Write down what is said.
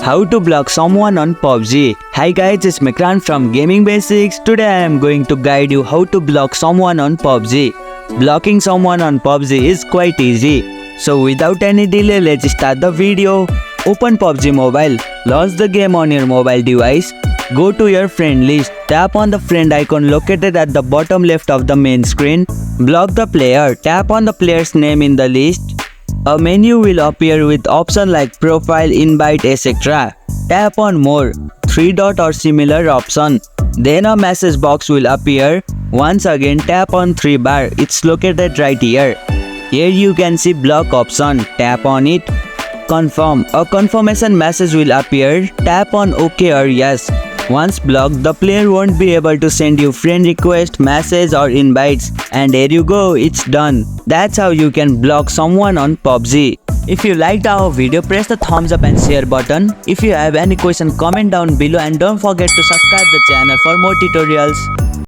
How to block someone on PUBG. Hi guys, it's Mikran from Gaming Basics. Today I am going to guide you how to block someone on PUBG. Blocking someone on PUBG is quite easy. So without any delay, let's start the video. Open PUBG Mobile. Launch the game on your mobile device. Go to your friend list. Tap on the friend icon located at the bottom left of the main screen. Block the player. Tap on the player's name in the list. A menu will appear with options like profile, invite, etc. Tap on more, 3 dot or similar option. Then a message box will appear. Once again tap on 3 bar, it's located right here. Here you can see block option, tap on it. Confirm, a confirmation message will appear. Tap on OK or yes. Once blocked, the player won't be able to send you friend request, message or invites. And there you go, it's done. That's how you can block someone on PUBG. If you liked our video, press the thumbs up and share button. If you have any question, comment down below and don't forget to subscribe the channel for more tutorials.